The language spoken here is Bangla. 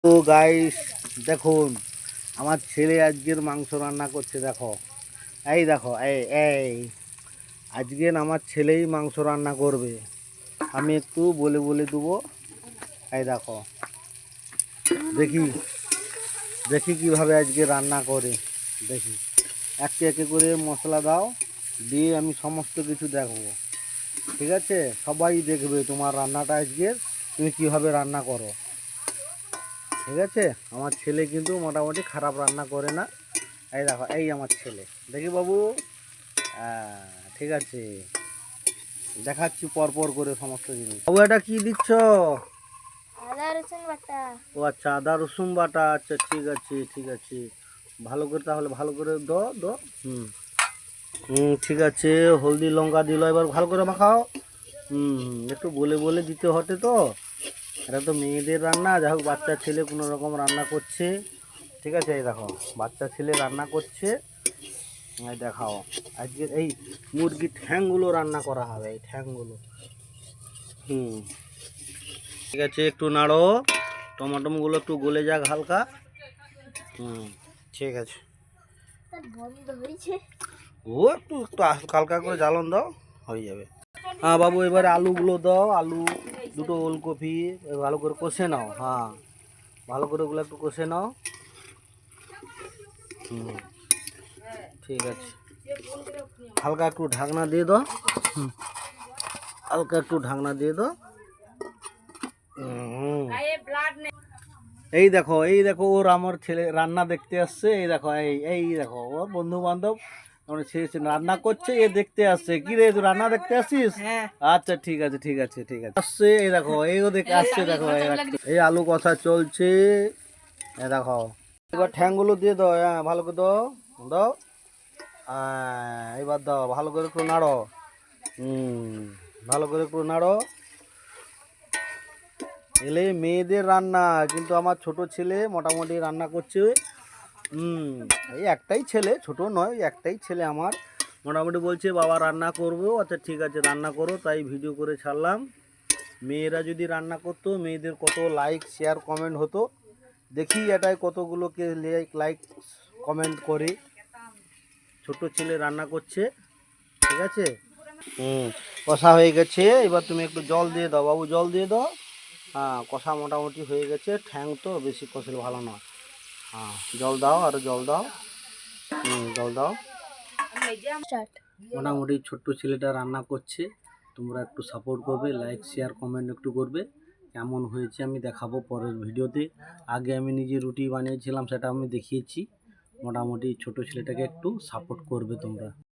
তো গাইস দেখুন আমার ছেলে আজকের মাংস রান্না করছে। দেখো এই দেখো এই এই আজকের আমার ছেলেই মাংস রান্না করবে। আমি একটু বলে বলে দেবো। এই দেখো দেখি দেখি কিভাবে আজকে রান্না করে। দেখি একে একে করে মশলা দাও, দিয়ে আমি সমস্ত কিছু দেখবো। ঠিক আছে, সবাই দেখবে তোমার রান্নাটা আজকের তুমি কিভাবে রান্না করো। ঠিক আছে, আমার ছেলে কিন্তু মোটামুটি খারাপ রান্না করে না। এই দেখো এই আমার ছেলে, দেখি বাবু। ঠিক আছে, দেখাচ্ছি পরপর করে সমস্ত জিনিস। বাবু এটা কি দিচ্ছ? আদা রসুন বাটা। ও আচ্ছা, আদা রসুন বাটা। আচ্ছা ঠিক আছে ঠিক আছে, ভালো করে তাহলে ভালো করে দো দো। হুম হুম ঠিক আছে, হলদি লঙ্কা দিল, এবার ভালো করে মাখাও। একটু বলে বলে দিতে হতে তো, এটা তো মেয়েদের রান্না। যাই হোক, বাচ্চা ছেলে কোনো রকম রান্না করছে। ঠিক আছে, এই দেখো বাচ্চা ছেলে রান্না করছে। এই দেখাও আজকে এই মুরগির ঠ্যাংগুলো রান্না করা হবে, এই ঠ্যাংগুলো। ঠিক আছে, একটু নাড়ো, টমাটোগুলো একটু গলে যাক হালকা। ঠিক আছে, বন্ধ হয়েছে। ও একটু একটু হালকা করে জ্বালন দাও, হয়ে যাবে। হ্যাঁ বাবু, এবারে আলুগুলো দাও, আলু দুটো, ওলকপি ভালো করে কষে নাও। হ্যাঁ, ভালো করে ওগুলো একটু কষে নাও। ঠিক আছে, হালকা একটু ঢাকনা দিয়ে দাও। হালকা একটু ঢাকনা দিয়ে দাও। এই দেখো এই দেখো, ওর আমার ছেলে রান্না দেখতে আসছে। এই দেখো এই এই দেখো, ওর বন্ধু বান্ধব রান্না করছে, এ দেখতে আসছে। কি রে, তুই রান্না দেখতে আসছিস? আচ্ছা ঠিক আছে ঠিক আছে ঠিক আছে, আসছে। এই দেখো এইও দেখে আসছে। দেখো এই আলু কষা চলছে। এই দেখো, এবার ঠ্যাংগুলো দিয়ে দাও। হ্যাঁ, ভালো করে দাও দাও। এবার দাও, ভালো করে একটু নাড়ো। ভালো করে একটু নাড়ো। এলে মেয়েদের রান্না, কিন্তু আমার ছোট ছেলে মোটামুটি রান্না করছে। এই একটাই ছেলে, ছোট নয়, একটাই ছেলে আমার। মোটামুটি বলছে বাবা রান্না করবো। আচ্ছা ঠিক আছে, রান্না করো, তাই ভিডিও করে ছাড়লাম। মেয়েরা যদি রান্না করতো, মেয়েদের কত লাইক শেয়ার কমেন্ট হতো। দেখি এটাই কতগুলোকে লাইক কমেন্ট করে। ছোট ছেলে রান্না করছে। ঠিক আছে, কষা হয়ে গেছে। এবার তুমি একটু জল দিয়ে দাও বাবু, জল দিয়ে দাও। হ্যাঁ, কষা মোটামুটি হয়ে গেছে। ঠ্যাং তো বেশি কষলে ভালো নয়। হ্যাঁ, জল দাও, আরও জল দাও। জল দাও। মোটামুটি ছোট্ট ছেলেটা রান্না করছে, তোমরা একটু সাপোর্ট করবে, লাইক শেয়ার কমেন্ট একটু করবে। কেমন হয়েছে আমি দেখাবো পরের ভিডিওতে। আগে আমি নিজে রুটি বানিয়েছিলাম, সেটা আমি দেখিয়েছি। মোটামুটি ছোট ছেলেটাকে একটু সাপোর্ট করবে তোমরা।